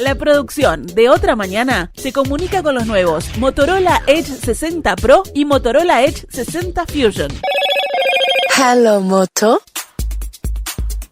La producción de Otra Mañana se comunica con los nuevos Motorola Edge 60 Pro y Motorola Edge 60 Fusion. Hello, Moto.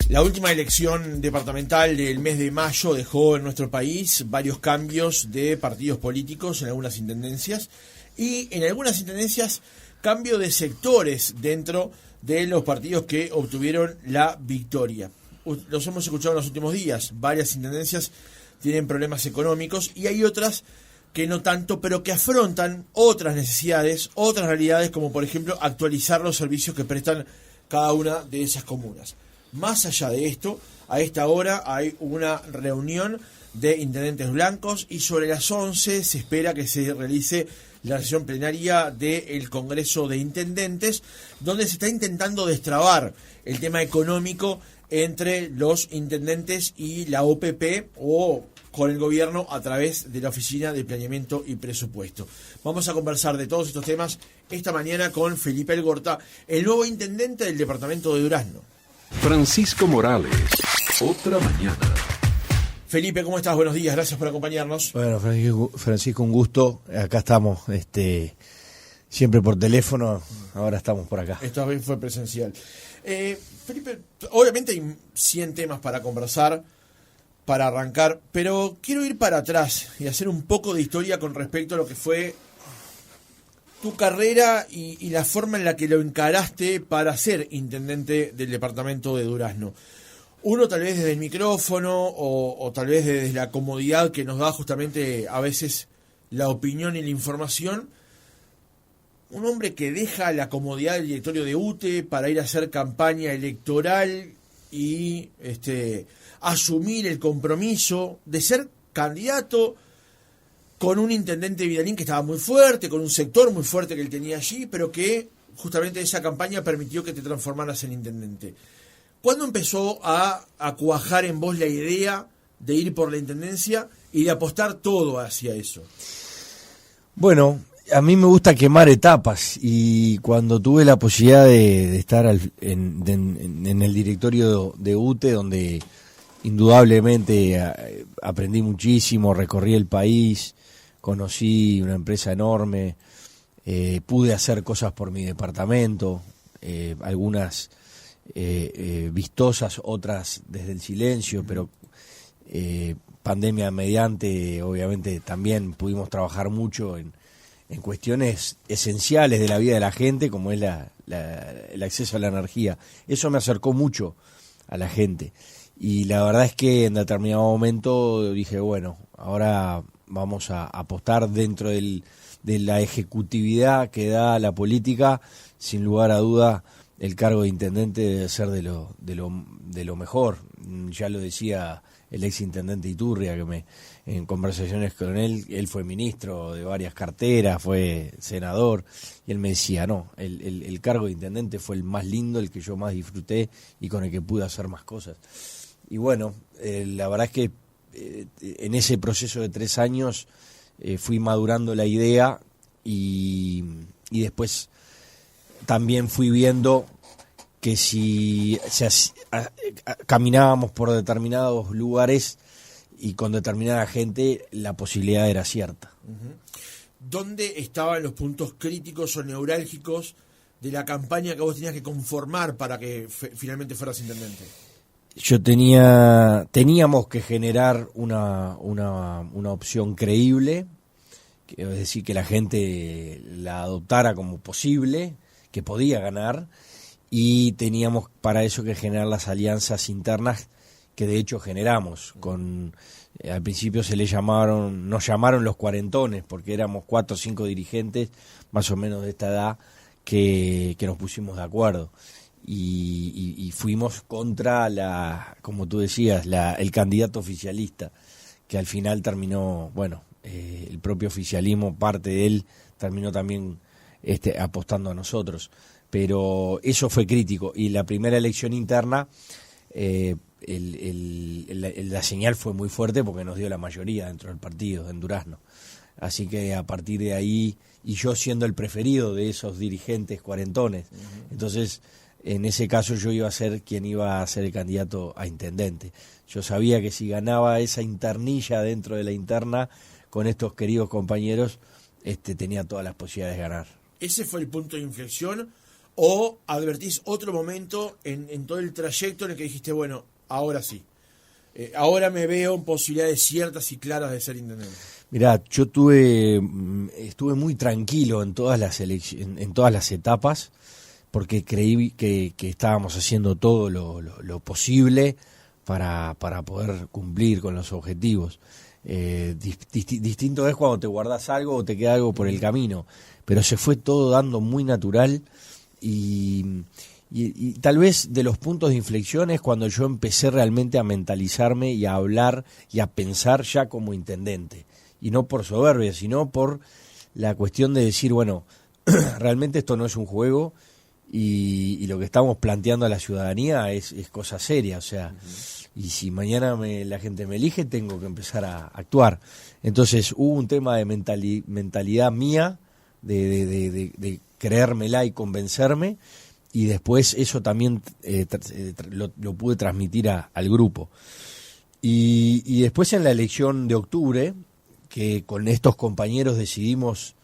La última elección departamental del mes de mayo dejó en nuestro país varios cambios de partidos políticos en algunas intendencias y en algunas intendencias cambio de sectores dentro de los partidos que obtuvieron la victoria. Los hemos escuchado en los últimos días. Varias intendencias tienen problemas económicos y hay otras que no tanto, pero que afrontan otras necesidades, otras realidades, como por ejemplo actualizar los servicios que prestan cada una de esas comunas. Más allá de esto, a esta hora hay una reunión de intendentes blancos y sobre las 11 se espera que se realice la sesión plenaria del Congreso de Intendentes, donde se está intentando destrabar el tema económico entre los intendentes y la OPP o con el gobierno a través de la Oficina de Planeamiento y Presupuesto. Vamos a conversar de todos estos temas esta mañana con Felipe Elgorta, el nuevo intendente del departamento de Durazno. Francisco Morales, Otra Mañana. Felipe, ¿cómo estás? Buenos días, gracias por acompañarnos. Bueno, Francisco, un gusto. Acá estamos, siempre por teléfono, ahora estamos por acá. Esta vez fue presencial. Felipe, obviamente hay 100 temas para conversar, para arrancar, pero quiero ir para atrás y hacer un poco de historia con respecto a lo que fue tu carrera y la forma en la que lo encaraste para ser intendente del departamento de Durazno. Uno tal vez desde el micrófono o tal vez desde la comodidad que nos da justamente a veces la opinión y la información. Un hombre que deja la comodidad del directorio de UTE para ir a hacer campaña electoral y asumir el compromiso de ser candidato con un intendente Vidalín que estaba muy fuerte, con un sector muy fuerte que él tenía allí, pero que justamente esa campaña permitió que te transformaras en intendente. ¿Cuándo empezó a cuajar en vos la idea de ir por la intendencia y de apostar todo hacia eso? Bueno, a mí me gusta quemar etapas y cuando tuve la posibilidad de estar en el directorio de UTE, donde indudablemente aprendí muchísimo, recorrí el país, conocí una empresa enorme, pude hacer cosas por mi departamento, algunas vistosas, otras desde el silencio, pero pandemia mediante, obviamente también pudimos trabajar mucho en cuestiones esenciales de la vida de la gente, como es el acceso a la energía. Eso me acercó mucho a la gente y la verdad es que en determinado momento dije, bueno, ahora vamos a apostar dentro de la ejecutividad que da la política. Sin lugar a duda el cargo de intendente debe ser de lo mejor. Ya lo decía el ex intendente Iturria, que en conversaciones con él fue ministro de varias carteras, fue senador, y él me decía, no, el cargo de intendente fue el más lindo, el que yo más disfruté y con el que pude hacer más cosas. Y bueno, la verdad es que en ese proceso de 3 años fui madurando la idea y después también fui viendo que si caminábamos por determinados lugares y con determinada gente, la posibilidad era cierta. ¿Dónde estaban los puntos críticos o neurálgicos de la campaña que vos tenías que conformar para que finalmente fueras intendente? Teníamos que generar una opción creíble, es decir, que la gente la adoptara como posible, que podía ganar, y teníamos para eso que generar las alianzas internas que de hecho generamos. Al principio nos llamaron los cuarentones, porque éramos 4 o 5 dirigentes más o menos de esta edad que nos pusimos de acuerdo y fuimos contra como tú decías, el candidato oficialista, que al final terminó, el propio oficialismo, parte de él terminó también apostando a nosotros, pero eso fue crítico. Y la primera elección interna, la señal fue muy fuerte porque nos dio la mayoría dentro del partido en Durazno, así que a partir de ahí, y yo siendo el preferido de esos dirigentes cuarentones, entonces en ese caso yo iba a ser quien iba a ser el candidato a intendente. Yo sabía que si ganaba esa internilla dentro de la interna con estos queridos compañeros, tenía todas las posibilidades de ganar. ¿Ese fue el punto de inflexión o advertís otro momento en todo el trayecto en el que dijiste, bueno, ahora sí, ahora me veo en posibilidades ciertas y claras de ser intendente? Mirá, yo estuve muy tranquilo en todas las en todas las etapas, porque creí que estábamos haciendo todo lo posible para poder cumplir con los objetivos. Distinto es cuando te guardás algo o te queda algo por el camino, pero se fue todo dando muy natural y tal vez de los puntos de inflexión es cuando yo empecé realmente a mentalizarme y a hablar y a pensar ya como intendente, y no por soberbia, sino por la cuestión de decir, bueno, realmente esto no es un juego y lo que estamos planteando a la ciudadanía es cosa seria, o sea, y si mañana la gente me elige, tengo que empezar a actuar. Entonces hubo un tema de mentalidad mía, de creérmela y convencerme, y después eso también lo pude transmitir al grupo. Y después en la elección de octubre, que con estos compañeros decidimos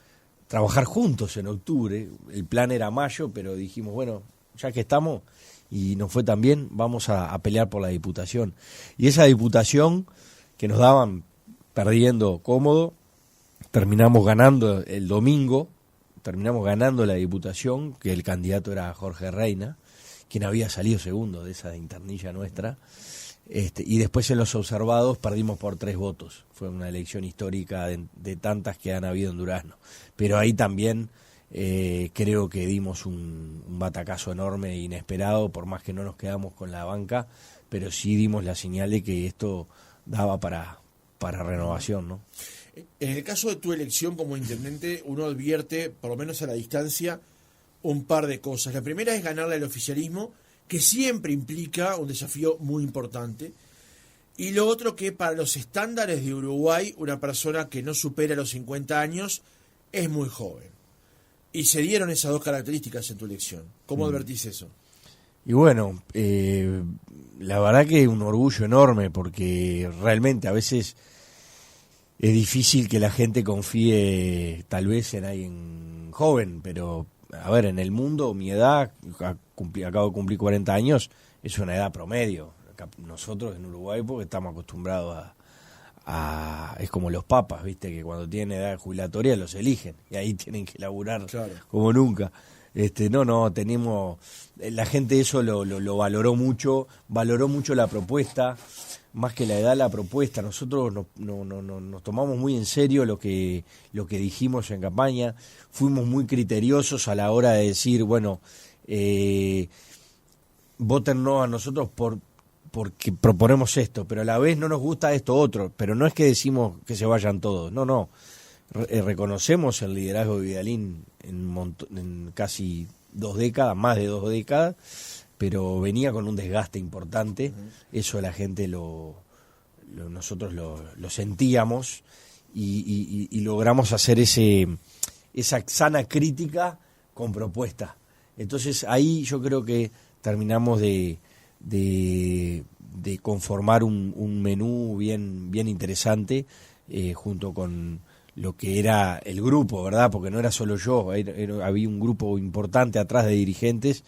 trabajar juntos en octubre, el plan era mayo, pero dijimos, bueno, ya que estamos y nos fue tan bien, vamos a pelear por la diputación. Y esa diputación que nos daban perdiendo cómodo, terminamos ganando el domingo, terminamos ganando la diputación, que el candidato era Jorge Reina, quien había salido segundo de esa internilla nuestra, y después en los observados perdimos por 3 votos. Fue una elección histórica de tantas que han habido en Durazno. Pero ahí también creo que dimos un batacazo enorme e inesperado, por más que no nos quedamos con la banca, pero sí dimos la señal de que esto daba para renovación, ¿no? En el caso de tu elección como intendente, uno advierte, por lo menos a la distancia, un par de cosas. La primera es ganarle al oficialismo, que siempre implica un desafío muy importante. Y lo otro, que para los estándares de Uruguay, una persona que no supera los 50 años es muy joven. Y se dieron esas dos características en tu elección. ¿Cómo advertís eso? Y bueno, la verdad que un orgullo enorme, porque realmente a veces es difícil que la gente confíe tal vez en alguien joven, pero a ver, en el mundo, mi edad, acabo de cumplir 40 años, es una edad promedio. Nosotros en Uruguay, porque estamos acostumbrados es como los papas, viste, que cuando tienen edad jubilatoria los eligen, y ahí tienen que laburar como nunca. Tenemos, la gente eso lo valoró mucho la propuesta, más que la edad, la propuesta. Nosotros nos tomamos muy en serio lo que dijimos en campaña, fuimos muy criteriosos a la hora de decir, bueno, votennos a nosotros porque proponemos esto, pero a la vez no nos gusta esto otro, pero no es que decimos que se vayan todos, no. Reconocemos el liderazgo de Vidalín en casi 2 décadas, más de 2 décadas, pero venía con un desgaste importante. Eso la gente nosotros lo sentíamos y logramos hacer esa sana crítica con propuesta. Entonces ahí yo creo que terminamos de conformar un menú bien interesante, junto con lo que era el grupo, ¿verdad? Porque no era solo yo, había un grupo importante atrás de dirigentes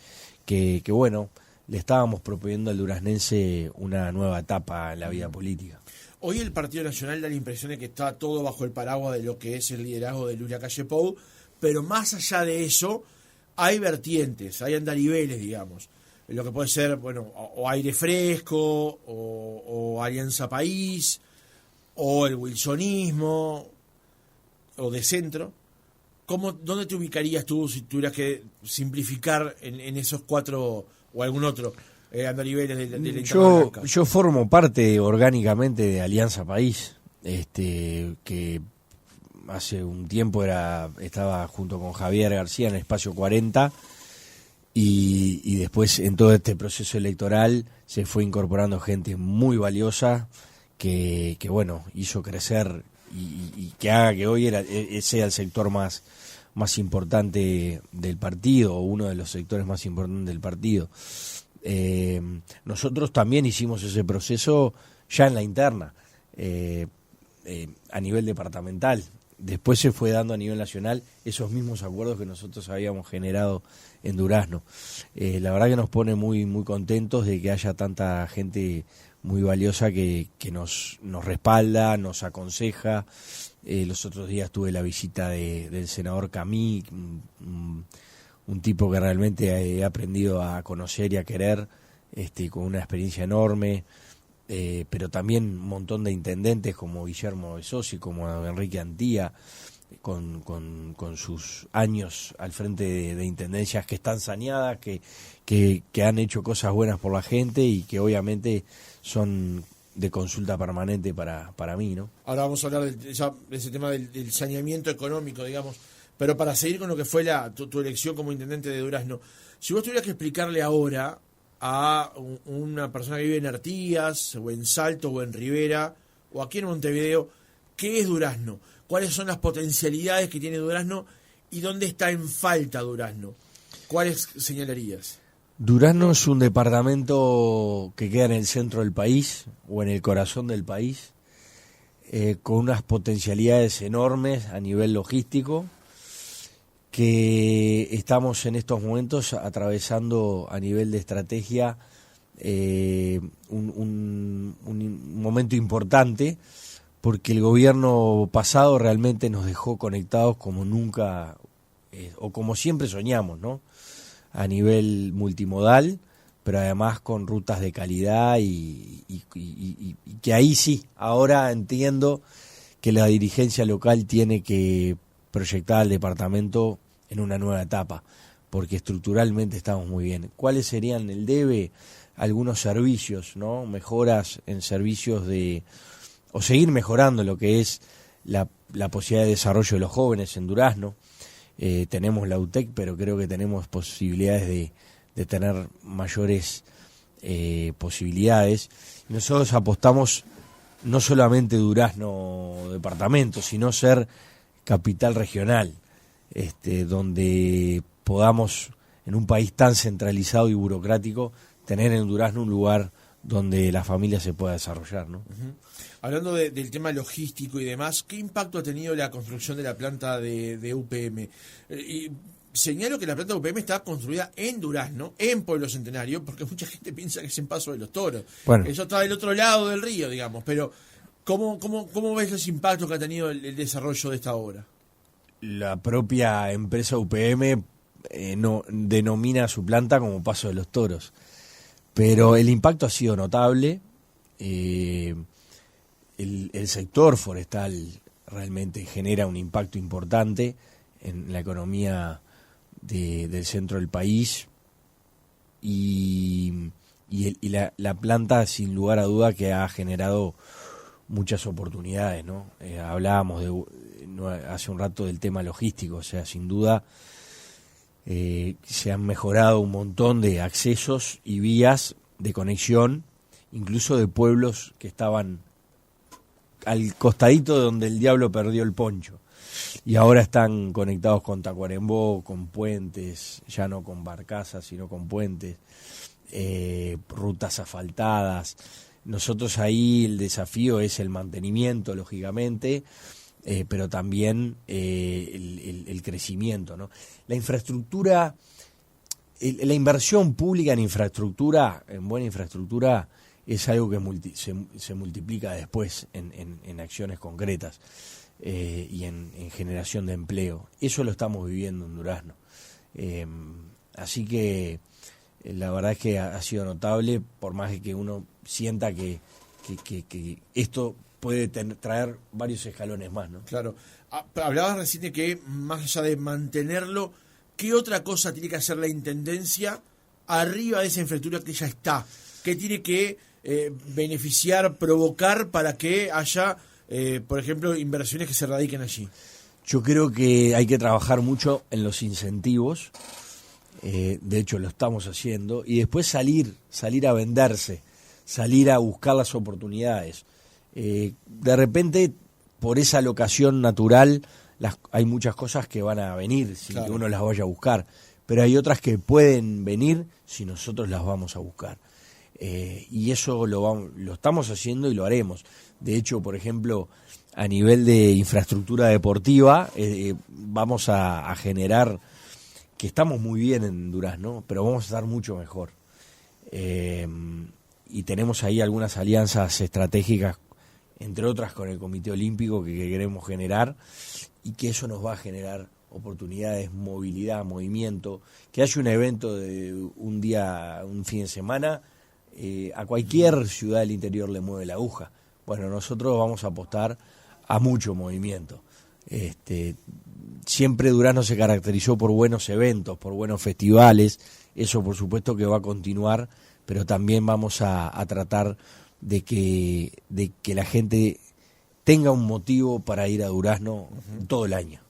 que bueno, le estábamos proponiendo al duraznense una nueva etapa en la vida política. Hoy el Partido Nacional da la impresión de que está todo bajo el paraguas de lo que es el liderazgo de Lulia Calle Pou, pero más allá de eso hay vertientes, hay andariveles, digamos. Lo que puede ser, bueno, o Aire Fresco, o Alianza País, o el wilsonismo, o de centro. ¿Dónde te ubicarías tú si tuvieras que simplificar en esos 4 o algún otro andariveles de la Yo formo parte orgánicamente de Alianza País, que hace un tiempo estaba junto con Javier García en el Espacio 40, y después en todo este proceso electoral se fue incorporando gente muy valiosa que bueno, hizo crecer y que haga que hoy sea el sector más más importante del partido, o uno de los sectores más importantes del partido. Nosotros también hicimos ese proceso ya en la interna, a nivel departamental. Después se fue dando a nivel nacional esos mismos acuerdos que nosotros habíamos generado en Durazno. La verdad que nos pone muy contentos de que haya tanta gente muy valiosa que nos respalda, nos aconseja. Los otros días tuve la visita del senador Camí, un tipo que realmente he aprendido a conocer y a querer, con una experiencia enorme. Pero también un montón de intendentes como Guillermo Besosi, como Enrique Antía, con sus años al frente de intendencias que están saneadas, que han hecho cosas buenas por la gente y que obviamente son de consulta permanente para mí, ¿no? Ahora vamos a hablar de ese tema del saneamiento económico, digamos, pero para seguir con lo que fue tu elección como intendente de Durazno, si vos tuvieras que explicarle ahora a una persona que vive en Artigas, o en Salto, o en Rivera, o aquí en Montevideo, ¿qué es Durazno? ¿Cuáles son las potencialidades que tiene Durazno y dónde está en falta Durazno? ¿Cuáles señalarías? Durazno es un departamento que queda en el centro del país, o en el corazón del país, con unas potencialidades enormes a nivel logístico, que estamos en estos momentos atravesando a nivel de estrategia un momento importante, porque el gobierno pasado realmente nos dejó conectados como nunca, o como siempre soñamos, ¿no? A nivel multimodal, pero además con rutas de calidad y que ahí sí, ahora entiendo que la dirigencia local tiene que proyectar al departamento en una nueva etapa, porque estructuralmente estamos muy bien. ¿Cuáles serían el debe? Algunos servicios, ¿no? Mejoras en servicios o seguir mejorando lo que es la posibilidad de desarrollo de los jóvenes en Durazno. Tenemos la UTEC, pero creo que tenemos posibilidades de tener mayores posibilidades. Nosotros apostamos no solamente Durazno departamento, sino ser capital regional, donde podamos, en un país tan centralizado y burocrático, tener en Durazno un lugar donde la familia se pueda desarrollar, ¿no? Uh-huh. Hablando del tema logístico y demás, ¿qué impacto ha tenido la construcción de la planta de UPM? Y señalo que la planta de UPM está construida en Durazno, en Pueblo Centenario, porque mucha gente piensa que es en Paso de los Toros. Bueno. Eso está del otro lado del río, digamos, pero ¿cómo ves los impactos que ha tenido el desarrollo de esta obra? La propia empresa UPM no denomina su planta como Paso de los Toros, pero el impacto ha sido notable. El sector forestal realmente genera un impacto importante en la economía del centro del país y la planta, sin lugar a duda, que ha generado muchas oportunidades, ¿no? Hablábamos hace un rato del tema logístico, o sea, sin duda se han mejorado un montón de accesos y vías de conexión, incluso de pueblos que estaban al costadito de donde el diablo perdió el poncho, y ahora están conectados con Tacuarembó, con puentes, ya no con barcazas, sino con puentes, rutas asfaltadas. Nosotros ahí el desafío es el mantenimiento, lógicamente, pero también el crecimiento, ¿no? La infraestructura, la inversión pública en infraestructura, en buena infraestructura, es algo que se multiplica después en acciones concretas y en generación de empleo. Eso lo estamos viviendo en Durazno. Así que la verdad es que ha sido notable, por más que uno sienta que esto puede traer varios escalones más, ¿no? Claro. Hablabas recién de que, más allá de mantenerlo, ¿qué otra cosa tiene que hacer la Intendencia arriba de esa infraestructura que ya está? ¿Qué tiene que beneficiar, provocar para que haya, por ejemplo, inversiones que se radiquen allí? Yo creo que hay que trabajar mucho en los incentivos, de hecho lo estamos haciendo, y después salir a venderse, salir a buscar las oportunidades. De repente, por esa locación natural, hay muchas cosas que van a venir sin Claro. que uno las vaya a buscar, pero hay otras que pueden venir si nosotros las vamos a buscar. Y eso lo estamos haciendo y lo haremos. De hecho, por ejemplo, a nivel de infraestructura deportiva, vamos a generar, que estamos muy bien en Durazno, pero vamos a estar mucho mejor. Y tenemos ahí algunas alianzas estratégicas, entre otras con el Comité Olímpico, que queremos generar, y que eso nos va a generar oportunidades, movilidad, movimiento, que haya un evento de un día, un fin de semana, a cualquier ciudad del interior le mueve la aguja. Bueno, nosotros vamos a apostar a mucho movimiento. Siempre Durazno se caracterizó por buenos eventos, por buenos festivales, eso por supuesto que va a continuar, pero también vamos a tratar de que la gente tenga un motivo para ir a Durazno todo el año.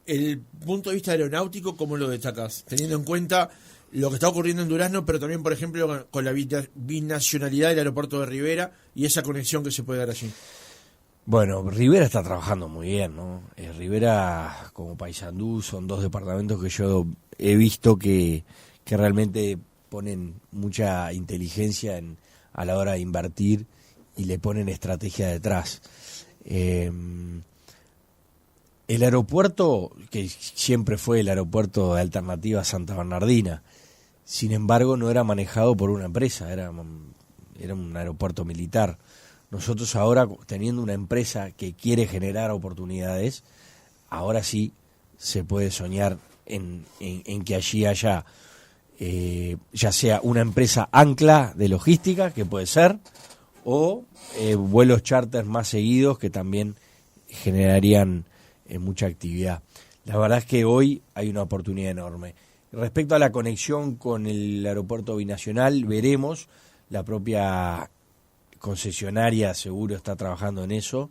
El punto de vista aeronáutico, ¿cómo lo destacas? Teniendo en cuenta lo que está ocurriendo en Durazno, pero también, por ejemplo, con la binacionalidad del aeropuerto de Rivera y esa conexión que se puede dar allí. Bueno, Rivera está trabajando muy bien, ¿no? Rivera, como Paysandú, son dos departamentos que yo he visto que realmente ponen mucha inteligencia a la hora de invertir y le ponen estrategia detrás. El aeropuerto, que siempre fue el aeropuerto de Alternativa Santa Bernardina, sin embargo no era manejado por una empresa, era un aeropuerto militar. Nosotros ahora, teniendo una empresa que quiere generar oportunidades, ahora sí se puede soñar en que allí haya ya sea una empresa ancla de logística, que puede ser, o vuelos charters más seguidos que también generarían mucha actividad. La verdad es que hoy hay una oportunidad enorme. Respecto a la conexión con el aeropuerto binacional, veremos. La propia concesionaria seguro está trabajando en eso.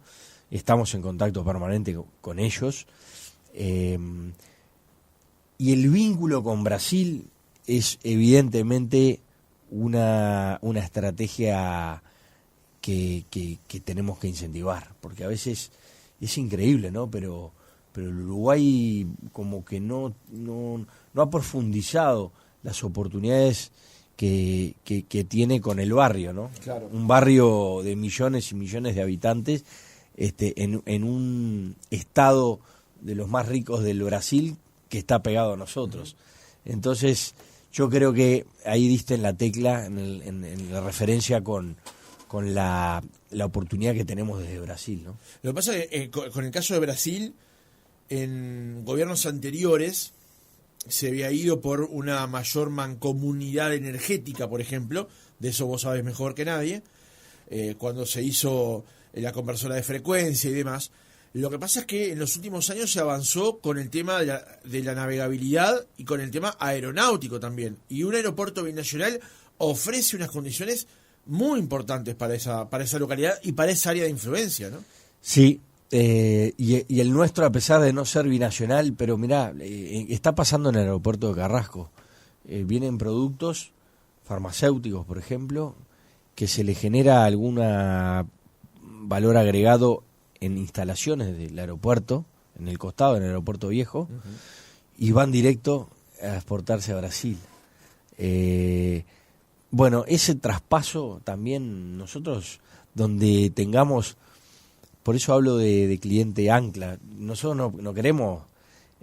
Estamos en contacto permanente con ellos. Y el vínculo con Brasil es evidentemente una estrategia que tenemos que incentivar, porque a veces es increíble, ¿no? Pero el Uruguay como que no ha profundizado las oportunidades que tiene con el barrio, ¿no? Claro. Un barrio de millones y millones de habitantes, en un estado de los más ricos del Brasil que está pegado a nosotros. Entonces, yo creo que ahí diste en la tecla, en la referencia con la oportunidad que tenemos desde Brasil, ¿no? Lo que pasa es que con el caso de Brasil, en gobiernos anteriores se había ido por una mayor mancomunidad energética, por ejemplo, de eso vos sabés mejor que nadie, cuando se hizo la conversora de frecuencia y demás. Lo que pasa es que en los últimos años se avanzó con el tema de la navegabilidad y con el tema aeronáutico también. Y un aeropuerto binacional ofrece unas condiciones muy importantes para esa localidad y para esa área de influencia, ¿no? Sí, y el nuestro, a pesar de no ser binacional, pero mirá, está pasando en el aeropuerto de Carrasco. Vienen productos farmacéuticos, por ejemplo, que se le genera algún valor agregado en instalaciones del aeropuerto, en el costado, en el aeropuerto viejo, y van directo a exportarse a Brasil. Bueno, ese traspaso también nosotros, donde tengamos, por eso hablo de cliente ancla, nosotros no queremos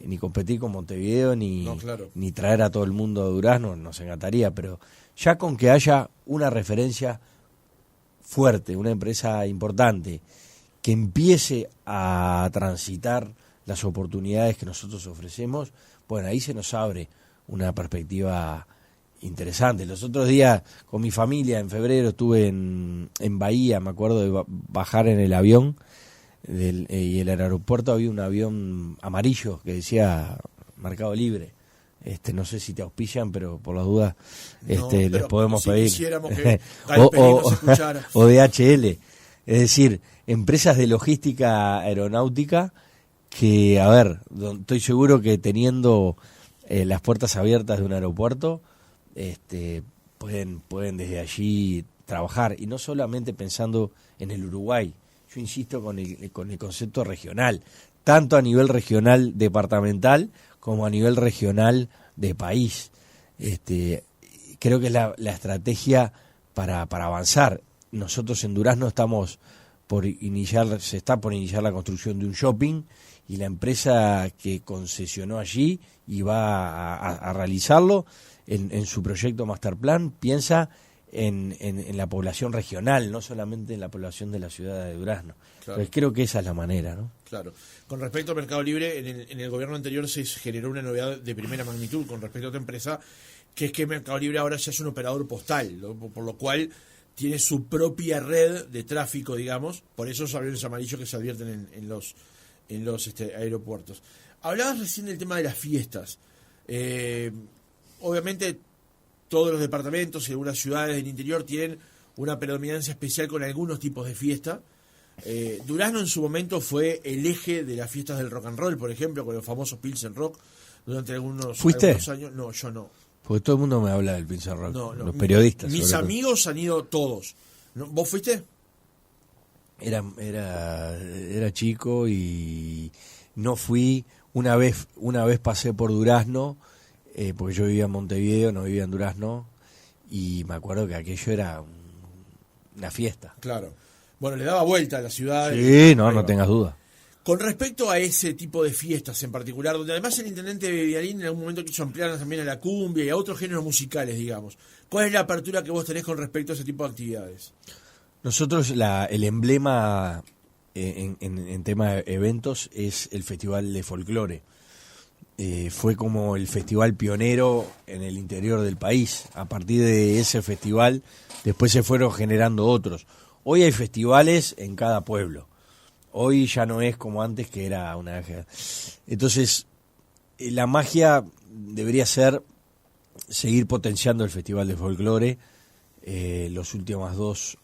ni competir con Montevideo, ni traer a todo el mundo a Durazno, nos encantaría, pero ya con que haya una referencia fuerte, una empresa importante, que empiece a transitar las oportunidades que nosotros ofrecemos, bueno, ahí se nos abre una perspectiva interesante. Los otros días con mi familia en febrero estuve en Bahía, me acuerdo de bajar en el avión y en el aeropuerto había un avión amarillo que decía Mercado Libre. No sé si te auspician, pero por las dudas les podemos pedir. Que nos escuchara. O DHL. Es decir, empresas de logística aeronáutica que, a ver, estoy seguro que teniendo las puertas abiertas de un aeropuerto, pueden desde allí trabajar, y no solamente pensando en el Uruguay. Yo insisto con el concepto regional. tanto a nivel regional departamental como a nivel regional de país. Creo que es la estrategia para avanzar. Nosotros en Durazno se está por iniciar la construcción de un shopping, y la empresa que concesionó allí y va a realizarlo en su proyecto Master Plan piensa en la población regional, no solamente en la población de la ciudad de Durazno. Claro. Pues creo que esa es la manera, ¿no? Claro. Con respecto al Mercado Libre, en el gobierno anterior se generó una novedad de primera magnitud con respecto a tu empresa, que es que Mercado Libre ahora ya es un operador postal, ¿no? Por lo cual tiene su propia red de tráfico, digamos, por esos aviones amarillos que se advierten en los aeropuertos. Hablabas recién del tema de las fiestas. Obviamente todos los departamentos y algunas ciudades del interior tienen una predominancia especial con algunos tipos de fiesta. Durazno en su momento fue el eje de las fiestas del rock and roll, por ejemplo, con los famosos Pilsen Rock durante algunos años. No, yo no. Porque todo el mundo me habla del Pilsen Rock, No. los periodistas. Mis amigos han ido todos. ¿No? ¿Vos fuiste? Era chico y no fui. Una vez pasé por Durazno, porque yo vivía en Montevideo, no vivía en Durazno, y me acuerdo que aquello era una fiesta. Claro. Bueno, le daba vuelta a la ciudad. Sí, no tengas duda. Con respecto a ese tipo de fiestas en particular, donde además el intendente de Vialín en algún momento quiso ampliar también a la cumbia y a otros géneros musicales, digamos, ¿cuál es la apertura que vos tenés con respecto a ese tipo de actividades? Nosotros el emblema en tema de eventos es el Festival de Folclore. Fue como el festival pionero en el interior del país. A partir de ese festival después se fueron generando otros. Hoy hay festivales en cada pueblo. Hoy ya no es como antes, que era una... Entonces, la magia debería ser seguir potenciando el Festival de Folclore. Los últimas dos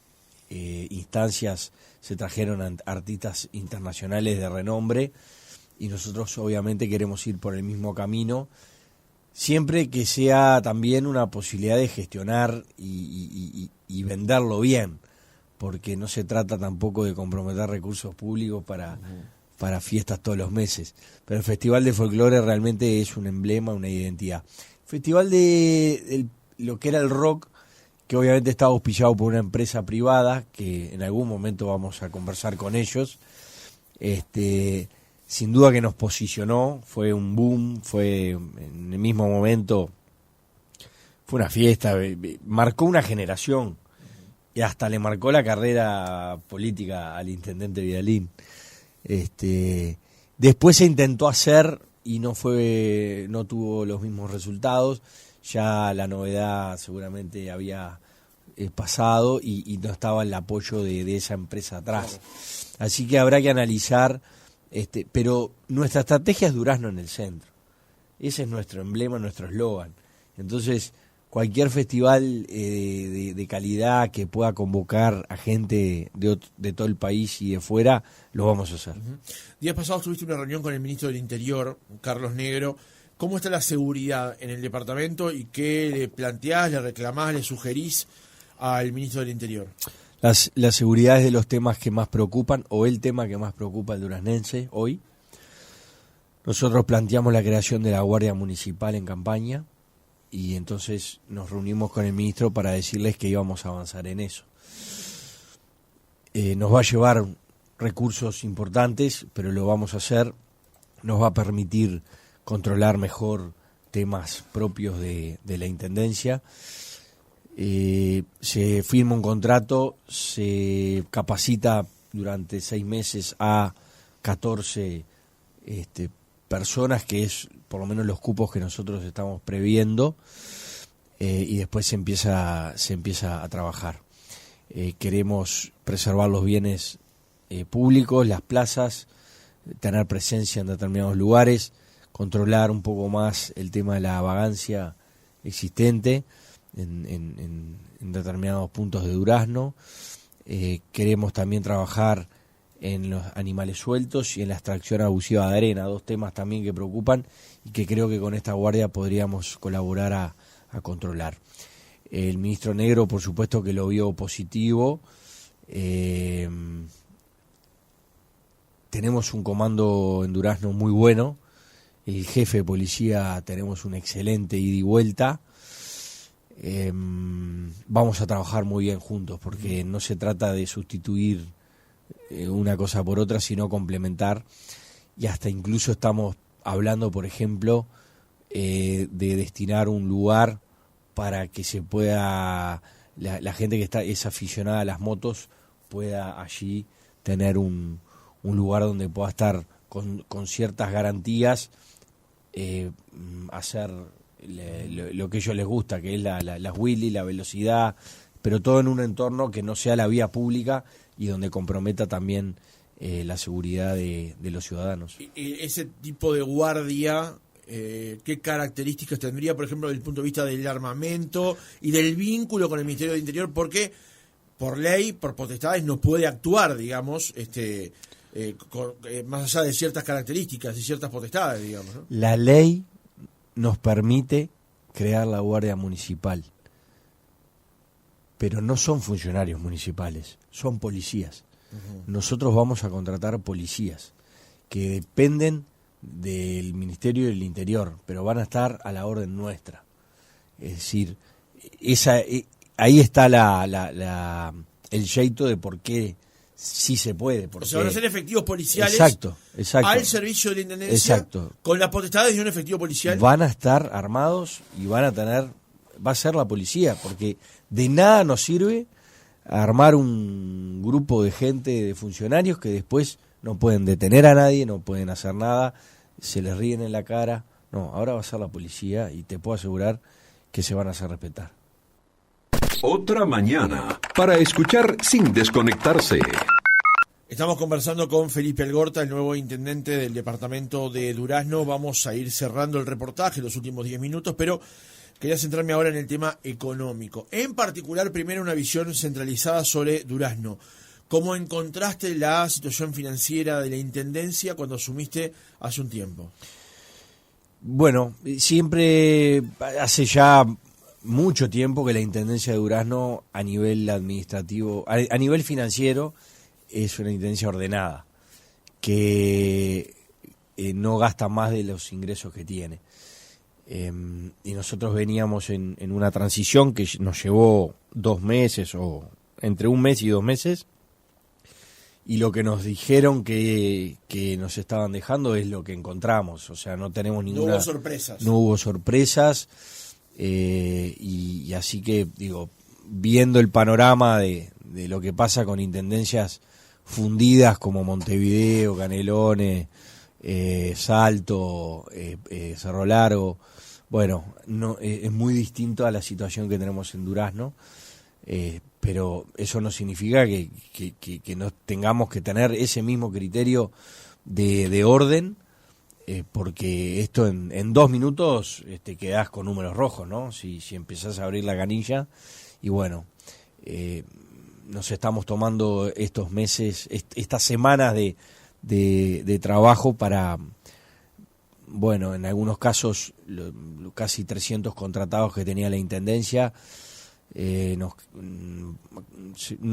instancias se trajeron artistas internacionales de renombre, y nosotros obviamente queremos ir por el mismo camino, siempre que sea también una posibilidad de gestionar y venderlo bien, porque no se trata tampoco de comprometer recursos públicos para fiestas todos los meses. Pero el Festival de Folclore realmente es un emblema, una identidad. Festival de lo que era el rock, que obviamente estaba auspiciado por una empresa privada, que en algún momento vamos a conversar con ellos. Sin duda que nos posicionó, fue un boom, fue en el mismo momento, fue una fiesta, marcó una generación. Y hasta le marcó la carrera política al intendente Vialín. Después se intentó hacer y no tuvo los mismos resultados. Ya la novedad seguramente había pasado y no estaba el apoyo de esa empresa atrás. Así que habrá que analizar, pero nuestra estrategia es Durazno en el centro. Ese es nuestro emblema, nuestro eslogan. Entonces, cualquier festival de calidad que pueda convocar a gente de todo el país y de fuera, lo vamos a hacer. Días pasados tuviste una reunión con el ministro del Interior, Carlos Negro. ¿Cómo está la seguridad en el departamento y qué le planteás, le reclamás, le sugerís al ministro del Interior? La seguridad es de los temas que más preocupan, o el tema que más preocupa al duraznense hoy. Nosotros planteamos la creación de la Guardia Municipal en campaña, y entonces nos reunimos con el ministro para decirles que íbamos a avanzar en eso. Nos va a llevar recursos importantes, pero lo vamos a hacer. Nos va a permitir controlar mejor temas propios de la Intendencia. Se firma un contrato, se capacita durante 6 meses a 14 personas, que es por lo menos los cupos que nosotros estamos previendo, y después se empieza a trabajar. Queremos preservar los bienes públicos, las plazas, tener presencia en determinados lugares, controlar un poco más el tema de la vagancia existente en determinados puntos de Durazno. Queremos también trabajar en los animales sueltos y en la extracción abusiva de arena, 2 temas también que preocupan y que creo que con esta guardia podríamos colaborar a controlar. El ministro Negro, por supuesto, que lo vio positivo. Te tenemos un comando en Durazno muy bueno, el jefe de policía tenemos un excelente ida y vuelta. Vamos a trabajar muy bien juntos, porque no se trata de sustituir una cosa por otra, sino complementar, y hasta incluso estamos hablando, por ejemplo, de destinar un lugar para que se pueda, la gente que es aficionada a las motos pueda allí tener un lugar donde pueda estar con ciertas garantías, hacer lo que a ellos les gusta, que es las wheelie, la velocidad, pero todo en un entorno que no sea la vía pública y donde comprometa también la seguridad de los ciudadanos. Ese tipo de guardia, ¿qué características tendría, por ejemplo, desde el punto de vista del armamento y del vínculo con el Ministerio del Interior? Porque por ley, por potestades, no puede actuar, digamos, más allá de ciertas características y ciertas potestades, digamos, ¿no? La ley nos permite crear la Guardia Municipal, pero no son funcionarios municipales, son policías. Nosotros vamos a contratar policías que dependen del Ministerio del Interior, pero van a estar a la orden nuestra. Es decir, ahí está el jeito de por qué sí se puede. Porque... O sea, van a ser efectivos policiales. Exacto. Al servicio de la Intendencia. Exacto. Con las potestades de un efectivo policial. Van a estar armados y va a ser la policía, porque de nada nos sirve armar un grupo de gente, de funcionarios que después no pueden detener a nadie, no pueden hacer nada, se les ríen en la cara. No, ahora va a ser la policía y te puedo asegurar que se van a hacer respetar. Otra mañana para escuchar sin desconectarse. Estamos conversando con Felipe Algorta, el nuevo intendente del departamento de Durazno. Vamos a ir cerrando el reportaje los últimos 10 minutos, pero quería centrarme ahora en el tema económico. En particular, primero una visión centralizada sobre Durazno. ¿Cómo encontraste la situación financiera de la Intendencia cuando asumiste hace un tiempo? Bueno, siempre hace ya mucho tiempo que la Intendencia de Durazno a nivel administrativo, a nivel financiero, es una intendencia ordenada, que no gasta más de los ingresos que tiene. Y nosotros veníamos en una transición que nos llevó 2 meses, o entre 1 mes y 2 meses, y lo que nos dijeron que nos estaban dejando es lo que encontramos. O sea, no tenemos ninguna... No hubo sorpresas. No hubo sorpresas, y así que, digo, viendo el panorama de lo que pasa con intendencias fundidas como Montevideo, Canelones, Salto, Cerro Largo, bueno, no, es muy distinto a la situación que tenemos en Durazno, pero eso no significa que no tengamos que tener ese mismo criterio de orden, porque esto en 2 minutos quedás con números rojos, ¿no? Si empezás a abrir la canilla, y bueno, nos estamos tomando estos meses, estas semanas de trabajo para, bueno, en algunos casos, casi 300 contratados que tenía la Intendencia, no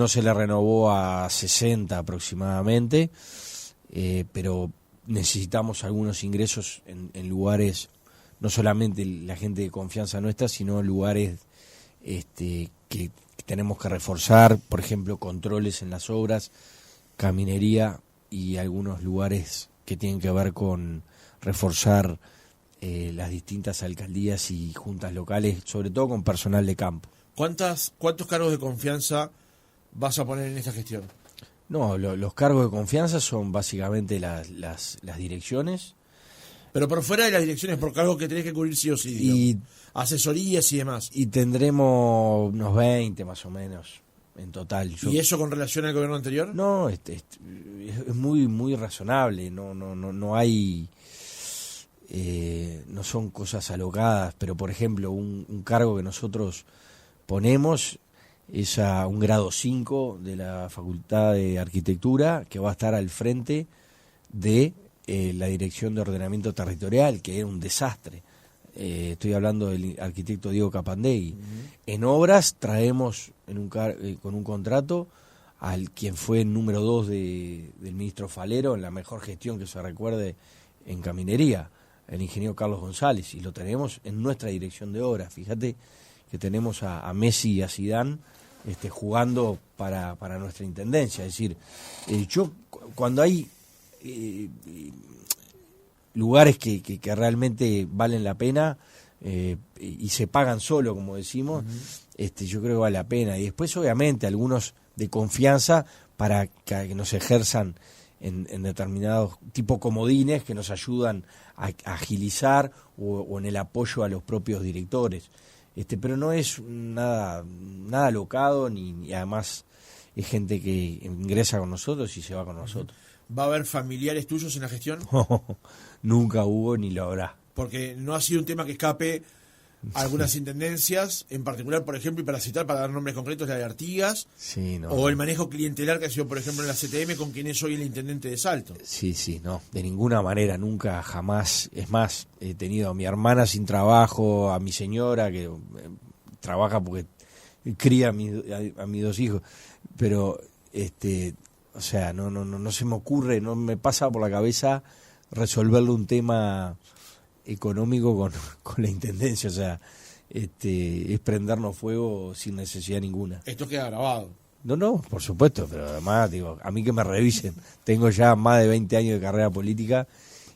se le renovó a 60 aproximadamente, pero necesitamos algunos ingresos en lugares, no solamente la gente de confianza nuestra, sino en lugares que tenemos que reforzar, por ejemplo, controles en las obras, caminería y algunos lugares que tienen que ver con reforzar las distintas alcaldías y juntas locales, sobre todo con personal de campo. ¿Cuántos cargos de confianza vas a poner en esta gestión? No, los cargos de confianza son básicamente las direcciones. Pero por fuera de las direcciones, por cargos que tenés que cubrir sí o sí, digamos. Asesorías y demás. Y tendremos unos 20 más o menos en total. ¿Y eso con relación al gobierno anterior? No, es muy muy razonable, no hay, no son cosas alocadas, pero por ejemplo un cargo que nosotros ponemos es a un grado 5 de la Facultad de Arquitectura, que va a estar al frente de la Dirección de Ordenamiento Territorial, que era un desastre. Estoy hablando del arquitecto Diego Capandegui. En obras traemos con un contrato al quien fue el número 2 del ministro Falero en la mejor gestión que se recuerde en Caminería, el ingeniero Carlos González, y lo tenemos en nuestra dirección de obra. Fíjate que tenemos a Messi y a Zidane jugando para nuestra intendencia. Es decir, yo cuando hay lugares que realmente valen la pena y se pagan solo, como decimos, yo creo que vale la pena. Y después, obviamente, algunos de confianza para que nos ejerzan en determinados tipo comodines que nos ayudan a agilizar o en el apoyo a los propios directores. Pero no es nada alocado, ni además es gente que ingresa con nosotros y se va con nosotros. ¿Va a haber familiares tuyos en la gestión? Nunca hubo ni lo habrá. Porque no ha sido un tema que escape a algunas intendencias, en particular, por ejemplo, y para dar nombres concretos, la de Artigas, sí, no, o el manejo clientelar que ha sido, por ejemplo, en la CTM, con quien es hoy el intendente de Salto. Sí, no, de ninguna manera, nunca, jamás. Es más, he tenido a mi hermana sin trabajo, a mi señora que trabaja porque cría a mis 2 hijos, pero o sea, no se me ocurre, no me pasa por la cabeza resolverle un tema económico con la intendencia. O sea, es prendernos fuego sin necesidad ninguna. Esto queda grabado. No, por supuesto, pero además, digo, a mí que me revisen. Tengo ya más de 20 años de carrera política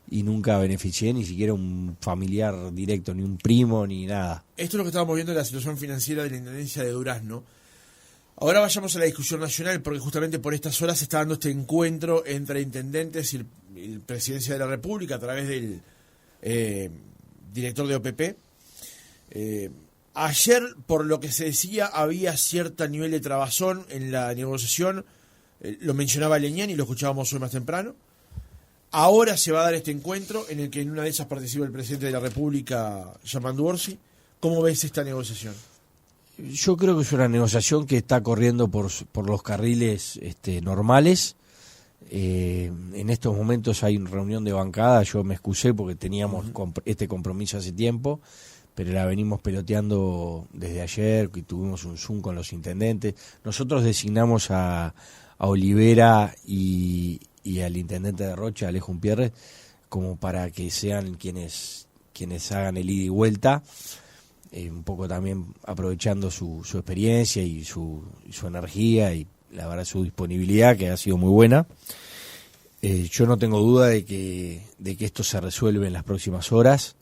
y nunca beneficié ni siquiera un familiar directo, ni un primo, ni nada. Esto es lo que estábamos viendo de la situación financiera de la intendencia de Durazno. Ahora vayamos a la discusión nacional, porque justamente por estas horas se está dando este encuentro entre intendentes y el Presidencia de la República a través del director de OPP. Ayer, por lo que se decía, había cierto nivel de trabazón en la negociación. Lo mencionaba Leñán y lo escuchábamos hoy más temprano. Ahora se va a dar este encuentro en el que en una de esas participa el presidente de la República, Yamandu Orsi. ¿Cómo ves esta negociación? Yo creo que es una negociación que está corriendo por los carriles normales. En estos momentos hay una reunión de bancada. Yo me excusé porque teníamos este compromiso hace tiempo, pero la venimos peloteando desde ayer, que tuvimos un Zoom con los intendentes. Nosotros designamos a Olivera y al intendente de Rocha, Alejo Umpierre, como para que sean quienes hagan el ida y vuelta. Un poco también aprovechando su experiencia y su energía y la verdad su disponibilidad, que ha sido muy buena. Yo no tengo duda de que esto se resuelve en las próximas horas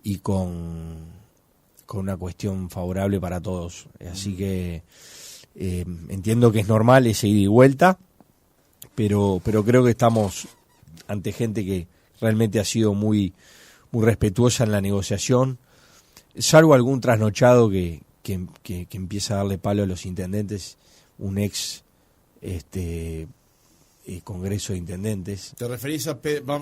y con una cuestión favorable para todos. Así que entiendo que es normal ese ida y vuelta, pero creo que estamos ante gente que realmente ha sido muy, muy respetuosa en la negociación, salvo algún trasnochado que empieza a darle palo a los intendentes, un ex Congreso de Intendentes. ¿Te referís a Pedro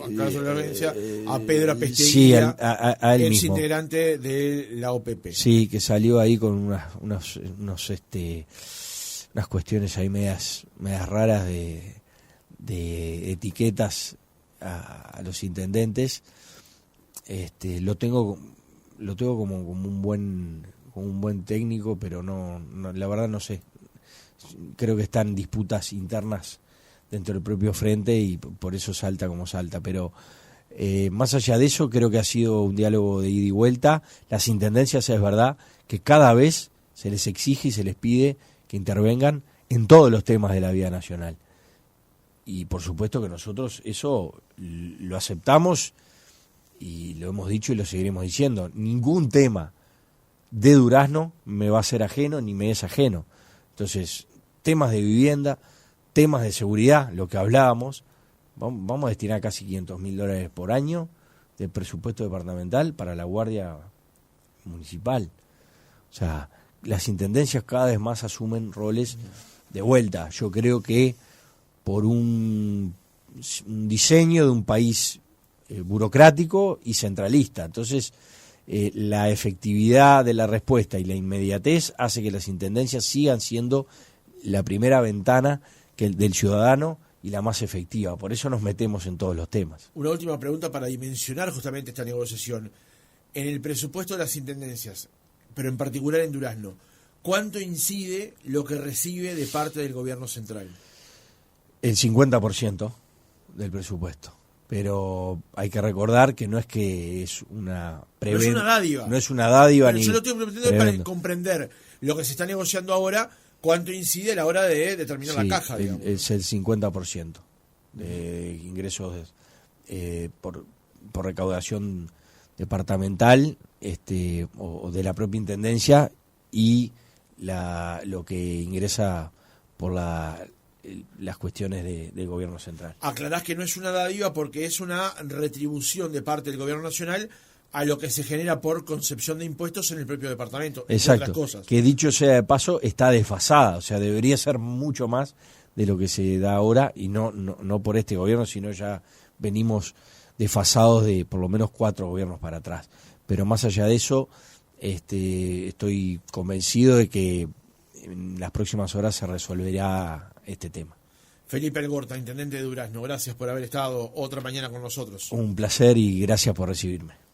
Apesteguía? Sí, a él ex mismo. Integrante de la OPP. Sí, que salió ahí con unas cuestiones ahí medias raras de etiquetas a los intendentes. Lo tengo como un buen técnico, pero no la verdad no sé. Creo que están disputas internas dentro del propio frente y por eso salta como salta, pero más allá de eso creo que ha sido un diálogo de ida y vuelta. Las intendencias, es verdad que cada vez se les exige y se les pide que intervengan en todos los temas de la vida nacional, y por supuesto que nosotros eso lo aceptamos y lo hemos dicho y lo seguiremos diciendo. Ningún tema de Durazno me va a ser ajeno ni me es ajeno. Entonces, temas de vivienda, temas de seguridad, lo que hablábamos, vamos a destinar casi $500.000 por año de presupuesto departamental para la Guardia Municipal. O sea, las intendencias cada vez más asumen roles de vuelta. Yo creo que por un diseño de un país burocrático y centralista. Entonces, la efectividad de la respuesta y la inmediatez hace que las intendencias sigan siendo la primera ventana del ciudadano y la más efectiva. Por eso nos metemos en todos los temas. Una última pregunta para dimensionar justamente esta negociación. En el presupuesto de las intendencias, pero en particular en Durazno, ¿cuánto incide lo que recibe de parte del gobierno central? El 50% del presupuesto. Pero hay que recordar que no es que es una No es una dádiva. No es una dádiva. Pero ni yo lo estoy pretendiendo para comprender lo que se está negociando ahora, cuánto incide a la hora de determinar la caja, digamos. Es el 50% de ingresos por recaudación departamental o de la propia intendencia y lo que ingresa por las cuestiones del gobierno central. Aclarás que no es una dádiva porque es una retribución de parte del gobierno nacional a lo que se genera por concepción de impuestos en el propio departamento, entre Exacto, otras cosas. Que dicho sea de paso, está desfasada, o sea, debería ser mucho más de lo que se da ahora, y no por este gobierno, sino ya venimos desfasados de por lo menos 4 gobiernos para atrás. Pero más allá de eso, estoy convencido de que en las próximas horas se resolverá este tema. Felipe Algorta, intendente de Durazno, gracias por haber estado otra mañana con nosotros. Un placer y gracias por recibirme.